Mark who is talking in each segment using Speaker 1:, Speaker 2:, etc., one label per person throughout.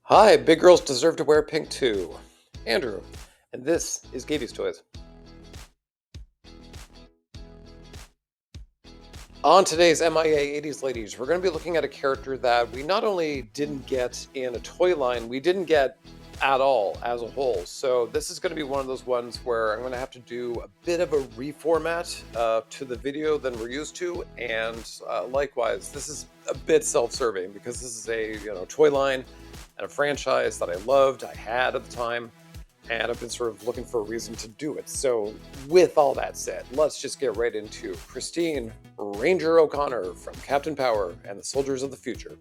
Speaker 1: Hi, big girls deserve to wear pink too. Andrew, and this is Gayties Toys. On today's MIA 80s Ladies, we're going to be looking at a character that we not only didn't get in a toy line, we didn't get at all as a whole. So this is going to be one of those ones where I'm going to have to do a bit of a reformat to the video than we're used to, and likewise, this is a bit self-serving because this is a toy line and a franchise that I loved, I had at the time, and I've been sort of looking for a reason to do it. So, with all that said, let's just get right into Christine Ranger O'Connor from Captain Power and the Soldiers of the Future.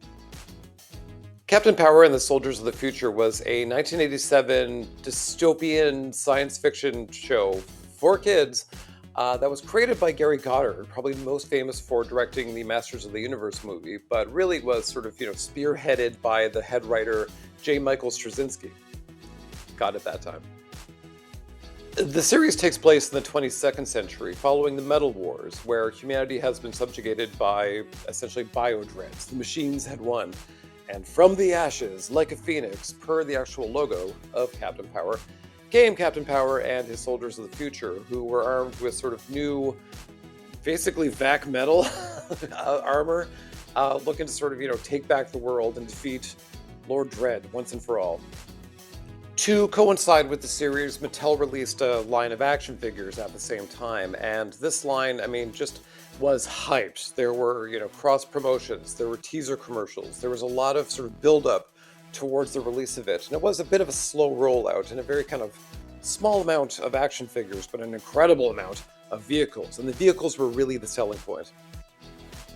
Speaker 1: Captain Power and the Soldiers of the Future was a 1987 dystopian science fiction show for kids that was created by Gary Goddard, probably most famous for directing the Masters of the Universe movie, but really was sort of, spearheaded by the head writer J. Michael Straczynski. God at that time. The series takes place in the 22nd century, following the Metal Wars, where humanity has been subjugated by essentially biodreads. The machines had won, and from the ashes, like a phoenix, per the actual logo of Captain Power, came Captain Power and his soldiers of the future, who were armed with sort of new, basically vac metal armor, looking to sort of, take back the world and defeat Lord Dread once and for all. To coincide with the series, Mattel released a line of action figures at the same time, and this line, just was hyped. There were, cross promotions, there were teaser commercials, there was a lot of sort of build-up towards the release of it, and it was a bit of a slow rollout and a very kind of small amount of action figures, but an incredible amount of vehicles, and the vehicles were really the selling point.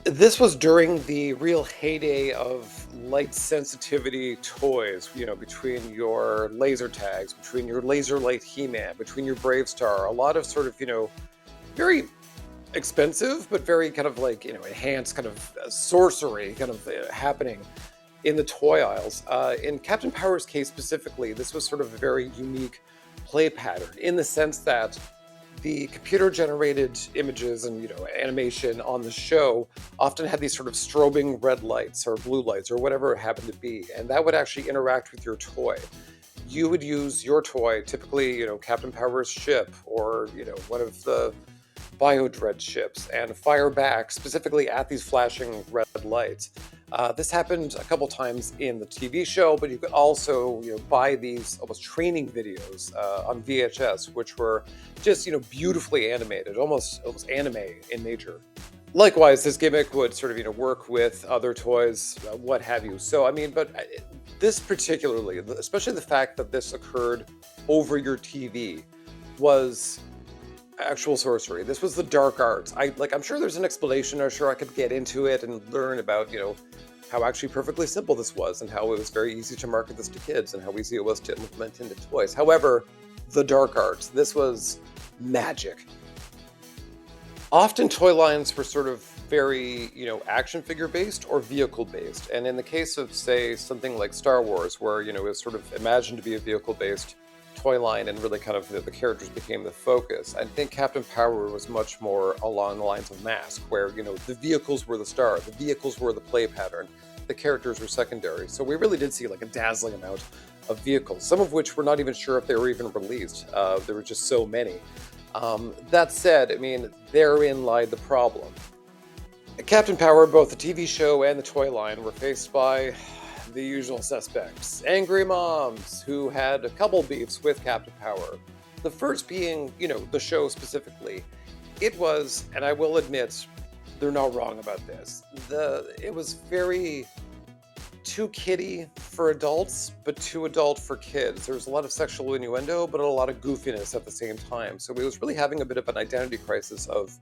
Speaker 1: This was during the real heyday of light sensitivity toys, between your laser tags, between your laser light He-Man, between your Brave Star, a lot of sort of, very expensive, but very kind of like, enhanced kind of sorcery kind of happening in the toy aisles. In Captain Power's case specifically, this was sort of a very unique play pattern in the sense that the computer-generated images and animation on the show often had these sort of strobing red lights or blue lights or whatever it happened to be, and that would actually interact with your toy. You would use your toy, typically Captain Power's ship or one of the Biodread ships, and fire back specifically at these flashing red lights. This happened a couple times in the TV show, but you could also buy these almost training videos on VHS, which were just beautifully animated, almost anime in nature. Likewise, this gimmick would sort of work with other toys, what have you. So but this particularly, especially the fact that this occurred over your TV, was actual sorcery. This was the dark arts. I'm sure there's an explanation, or sure I could get into it and learn about how actually perfectly simple this was, and how it was very easy to market this to kids, and how easy it was to implement into toys. However, the dark arts, this was magic. Often toy lines were sort of very, action figure based or vehicle based. And in the case of, say, something like Star Wars, where, it was sort of imagined to be a vehicle based toy line and really kind of the characters became the focus, I think Captain Power was much more along the lines of Mask, where, the vehicles were the star, the vehicles were the play pattern, the characters were secondary. So we really did see like a dazzling amount of vehicles, some of which we're not even sure if they were even released. There were just so many. That said, therein lied the problem. Captain Power, both the TV show and the toy line, were faced by the usual suspects. Angry moms who had a couple beefs with Captain Power. The first being, the show specifically. It was, and I will admit, they're not wrong about this. It was very too kiddie for adults, but too adult for kids. There was a lot of sexual innuendo, but a lot of goofiness at the same time. So it was really having a bit of an identity crisis of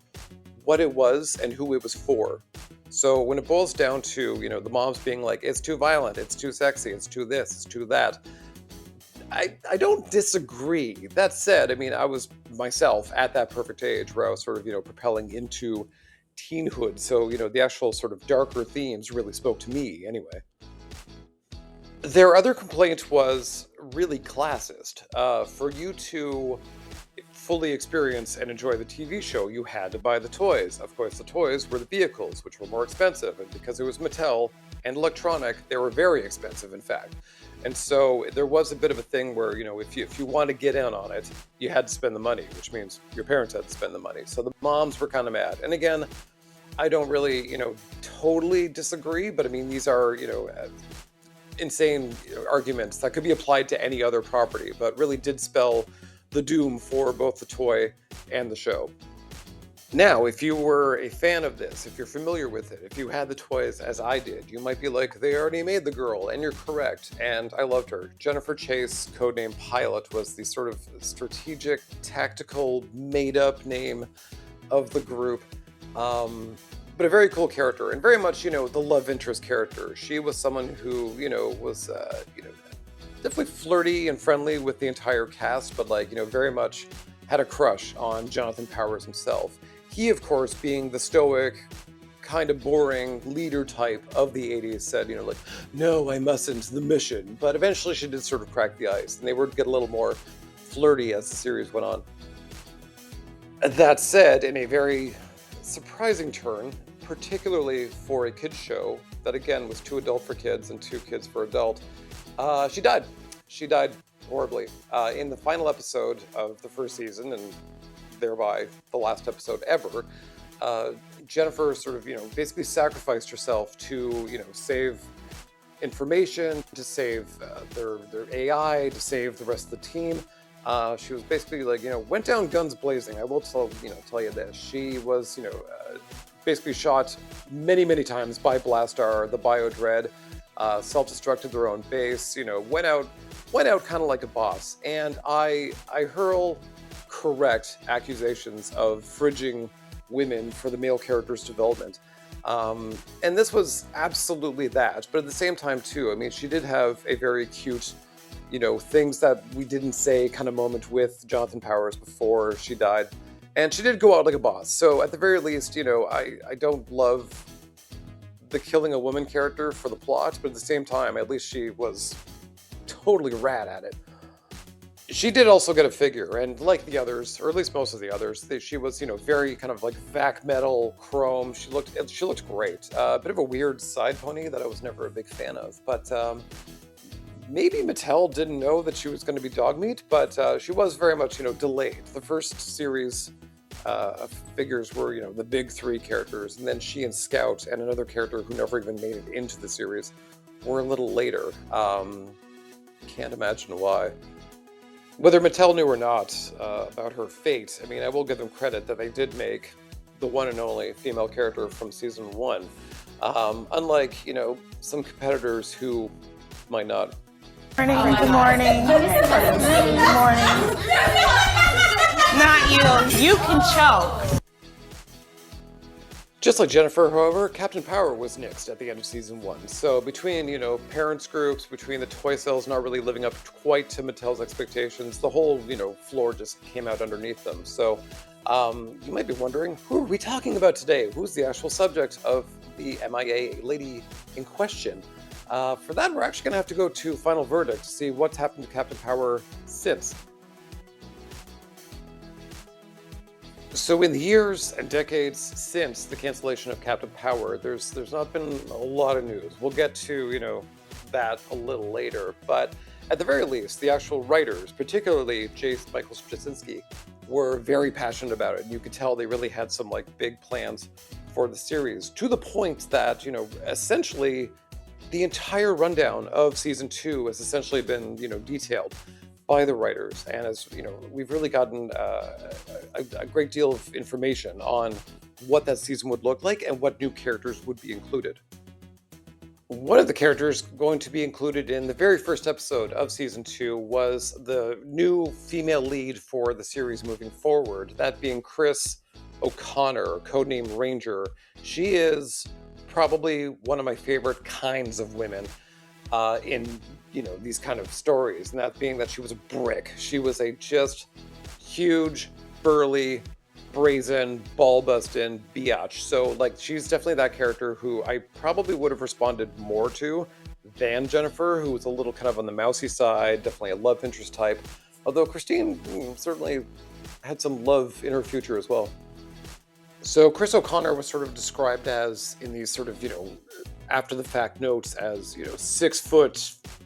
Speaker 1: what it was and who it was for. So when it boils down to, the moms being like, it's too violent, it's too sexy, it's too this, it's too that, I don't disagree. That said, I was myself at that perfect age where I was sort of, propelling into teenhood. So, the actual sort of darker themes really spoke to me anyway. Their other complaint was really classist. For you to fully experience and enjoy the TV show, you had to buy the toys. Of course, the toys were the vehicles, which were more expensive, and because it was Mattel and electronic, they were very expensive, in fact. And so there was a bit of a thing where, if you want to get in on it, you had to spend the money, which means your parents had to spend the money. So the moms were kind of mad. And again, I don't really, totally disagree, but I mean, these are, insane arguments that could be applied to any other property, but really did spell the doom for both the toy and the show. Now, if you were a fan of this, if you're familiar with it, if you had the toys as I did, you might be like, they already made the girl, and you're correct, and I loved her. Jennifer Chase, codename Pilot, was the sort of strategic, tactical, made-up name of the group. But a very cool character, and very much, the love interest character. She was someone who, was, definitely flirty and friendly with the entire cast, but very much had a crush on Jonathan Powers himself. He, of course, being the stoic, kind of boring leader type of the 80s, said, no, I mustn't, the mission. But eventually she did sort of crack the ice, and they would get a little more flirty as the series went on. That said, in a very surprising turn, particularly for a kids show that again was too adult for kids and too kids for adult, she died. She died horribly in the final episode of the first season, and thereby the last episode ever. Jennifer sort of, basically sacrificed herself to, save information, to save their AI, to save the rest of the team. She was basically went down guns blazing. I will tell you this. She was, basically shot many, many times by Blastar, the Biodread, self-destructed their own base, went out kind of like a boss. And I hurl correct accusations of fridging women for the male character's development. And this was absolutely that. But at the same time, too, I mean, she did have a very cute, things that we didn't say kind of moment with Jonathan Powers before she died. And she did go out like a boss. So at the very least, I don't love the killing a woman character for the plot, but at the same time, at least she was totally rad at it. She did also get a figure, and like the others, or at least most of the others, she was, very kind of like vac metal, chrome. She looked great. A bit of a weird side pony that I was never a big fan of, but maybe Mattel didn't know that she was going to be dog meat, but she was very much, delayed. The first series of figures were, the big three characters, and then she and Scout and another character who never even made it into the series were a little later. Can't imagine why. Whether Mattel knew or not about her fate, I mean, I will give them credit that they did make the one and only female character from season 1. Unlike, some competitors who might not.
Speaker 2: Good morning. Good morning. Not you. You can choke.
Speaker 1: Just like Jennifer, however, Captain Power was nixed at the end of season 1. So between, parents groups, between the toy sales not really living up quite to Mattel's expectations, the whole, floor just came out underneath them. So you might be wondering, who are we talking about today? Who's the actual subject of the MIA lady in question? For that, we're actually going to have to go to Final Verdict to see what's happened to Captain Power since. So in the years and decades since the cancellation of Captain Power, there's not been a lot of news. We'll get to, that a little later. But at the very least, the actual writers, particularly Michael Straczynski, were very passionate about it. You could tell they really had some big plans for the series, to the point that, essentially the entire rundown of season 2 has essentially been, detailed by the writers. And as we've really gotten a great deal of information on what that season would look like and what new characters would be included. One of the characters going to be included in the very first episode of season 2 was the new female lead for the series moving forward, that being Chris O'Connor, codename Ranger. She is probably one of my favorite kinds of women in these kind of stories, and that being that she was a brick. She was a just huge, burly, brazen, ball-busting biatch. So she's definitely that character who I probably would have responded more to than Jennifer, who was a little kind of on the mousy side, definitely a love interest type. Although Christine certainly had some love in her future as well. So Chris O'Connor was sort of described as, in these sort of, after the fact notes, as, 6 foot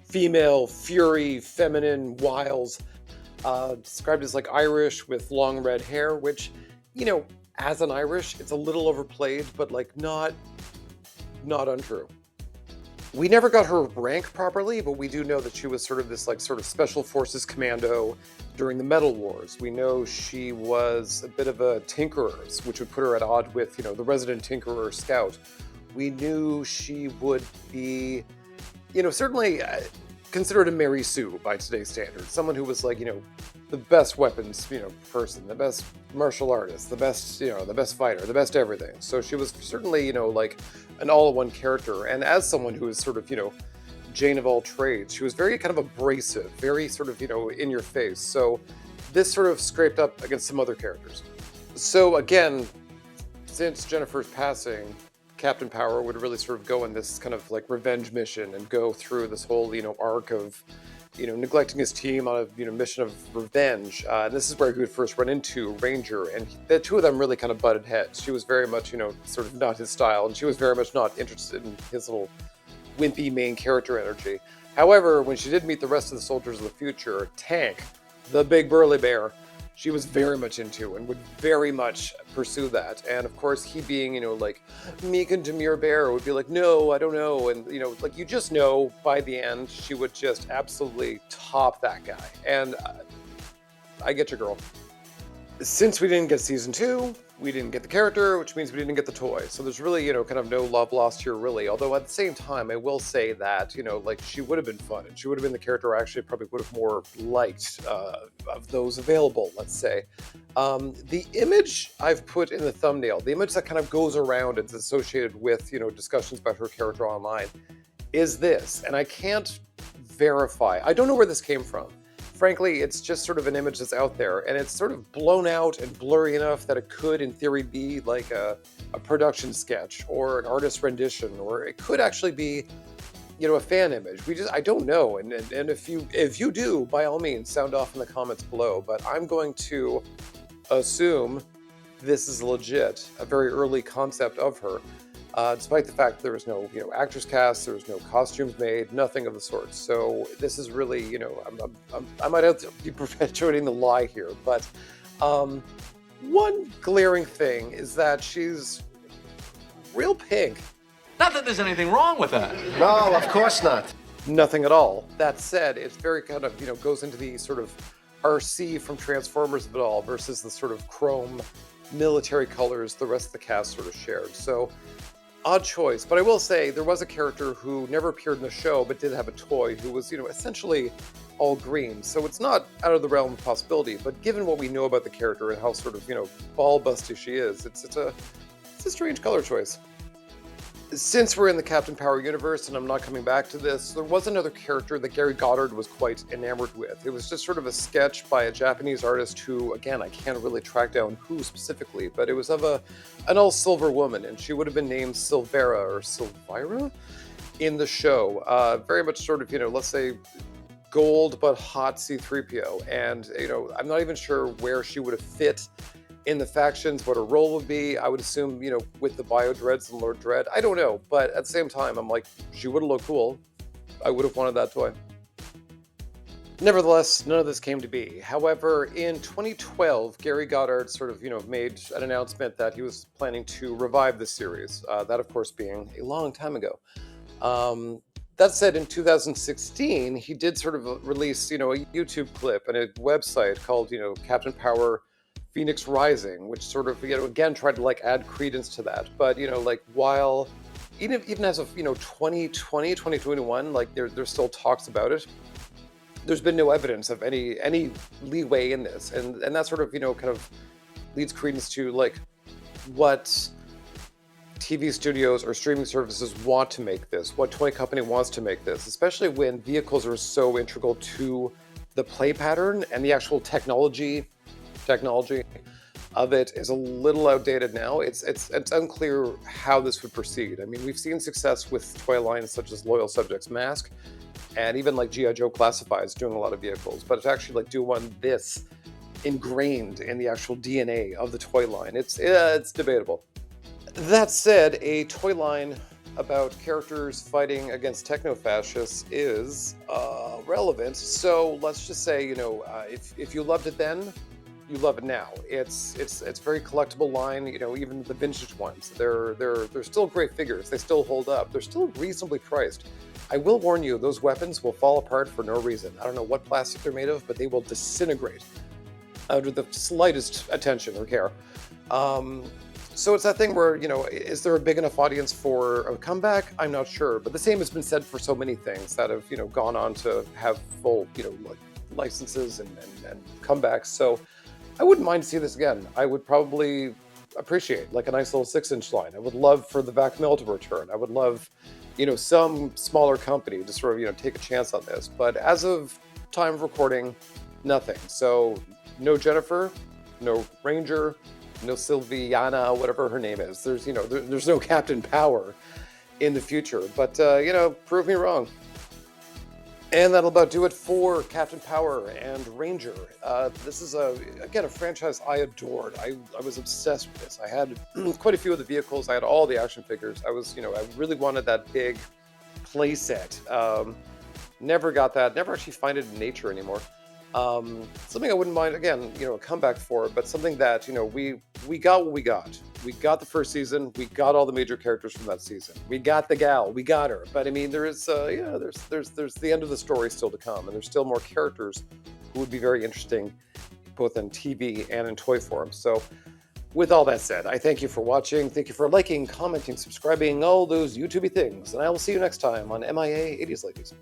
Speaker 1: female fury, feminine wiles, described as like Irish with long red hair, which, as an Irish, it's a little overplayed, but like not untrue. We never got her rank properly, but we do know that she was sort of this like sort of special forces commando during the Metal Wars. We know she was a bit of a tinkerer, which would put her at odds with, the resident tinkerer scout. We knew she would be, certainly considered a Mary Sue by today's standards. Someone who was like, the best weapons, person, the best martial artist, the best, the best fighter, the best everything. So she was certainly, like an all-in-one character. And as someone who is sort of, Jane of all trades, she was very kind of abrasive, very sort of, in your face. So this sort of scraped up against some other characters. So again, since Jennifer's passing, Captain Power would really sort of go in this kind of like revenge mission and go through this whole, arc of, neglecting his team on a, mission of revenge. And this is where he would first run into Ranger, and the two of them really kind of butted heads. She was very much, sort of not his style, and she was very much not interested in his little wimpy main character energy. However, when she did meet the rest of the soldiers of the future, Tank, the big burly bear, she was very much into and would very much pursue that. And of course, he being, like meek and demure bear would be like, no, I don't know. And, like you just know by the end, she would just absolutely top that guy. And I get your girl. Since we didn't get season 2, we didn't get the character, which means we didn't get the toy. So there's really, kind of no love lost here, really. Although at the same time, I will say that, like she would have been fun, and she would have been the character I actually probably would have more liked of those available, let's say. The image I've put in the thumbnail, the image that kind of goes around and is associated with, discussions about her character online, is this. And I can't verify. I don't know where this came from. Frankly, it's just sort of an image that's out there, and it's sort of blown out and blurry enough that it could, in theory, be like a production sketch or an artist's rendition, or it could actually be, a fan image. I don't know, and if you do, by all means, sound off in the comments below. But I'm going to assume this is legit, a very early concept of her. Despite the fact there was no, actors cast, there was no costumes made, nothing of the sort. So this is really, I might have to be perpetuating the lie here, but one glaring thing is that she's real pink.
Speaker 3: Not that there's anything wrong with that.
Speaker 4: No, of course not.
Speaker 1: Nothing at all. That said, it's very kind of, goes into the sort of RC from Transformers of it all versus the sort of chrome military colors the rest of the cast sort of shared. So odd choice, but I will say there was a character who never appeared in the show but did have a toy who was, essentially all green. So it's not out of the realm of possibility, but given what we know about the character and how sort of, ball busty she is, it's a strange color choice. Since we're in the Captain Power universe, and I'm not coming back to this, there was another character that Gary Goddard was quite enamored with. It was just sort of a sketch by a Japanese artist who, again, I can't really track down who specifically, but it was of an all-silver woman, and she would have been named Silvera or Silvira in the show. Very much sort of, let's say, gold but hot C-3PO. And, I'm not even sure where she would have fit in the factions, what her role would be. I would assume, with the Bio Dreads and Lord Dread. I don't know, but at the same time, I'm like, she would have looked cool. I would have wanted that toy. Nevertheless, none of this came to be. However, in 2012, Gary Goddard sort of, made an announcement that he was planning to revive the series. That, of course, being a long time ago. That said, in 2016, he did sort of release, a YouTube clip and a website called, Captain Power Phoenix Rising, which sort of, again, tried to like add credence to that. But, like while, even as of, 2020, 2021, like there's still talks about it, there's been no evidence of any leeway in this. And that sort of, kind of leads credence to like what TV studios or streaming services want to make this, what toy company wants to make this, especially when vehicles are so integral to the play pattern and the actual technology of it is a little outdated now. It's unclear how this would proceed. I mean, we've seen success with toy lines such as Loyal Subjects Mask, and even like G.I. Joe Classifieds doing a lot of vehicles, but to actually like do one this ingrained in the actual DNA of the toy line, it's debatable. That said, a toy line about characters fighting against techno-fascists is relevant. So let's just say, if you loved it then, you love it now. It's a very collectible line. Even the vintage ones, they're still great figures. They still hold up. They're still reasonably priced. I will warn you, those weapons will fall apart for no reason. I don't know what plastic they're made of, but they will disintegrate under the slightest attention or care. So it's that thing where, is there a big enough audience for a comeback? I'm not sure, but the same has been said for so many things that have, gone on to have full, like licenses and comebacks. So I wouldn't mind to see this again. I would probably appreciate like a nice little 6-inch line. I would love for the Vac Mill to return. I would love, some smaller company to sort of, take a chance on this. But as of time of recording, nothing. So no Jennifer, no Ranger, no Sylviana, whatever her name is. There's, there's no Captain Power in the future. But, prove me wrong. And that'll about do it for Captain Power and Ranger. This is, again, a franchise I adored. I was obsessed with this. I had quite a few of the vehicles. I had all the action figures. I really wanted that big play set. Never got that. Never actually find it in nature anymore. Something I wouldn't mind, again, a comeback for, but something that, we got what we got. We got the first season. We got all the major characters from that season. We got the gal. We got her. But I mean, there is, there's the end of the story still to come, and there's still more characters who would be very interesting, both in TV and in toy form. So, with all that said, I thank you for watching. Thank you for liking, commenting, subscribing, all those YouTubey things, and I will see you next time on MIA 80s Ladies.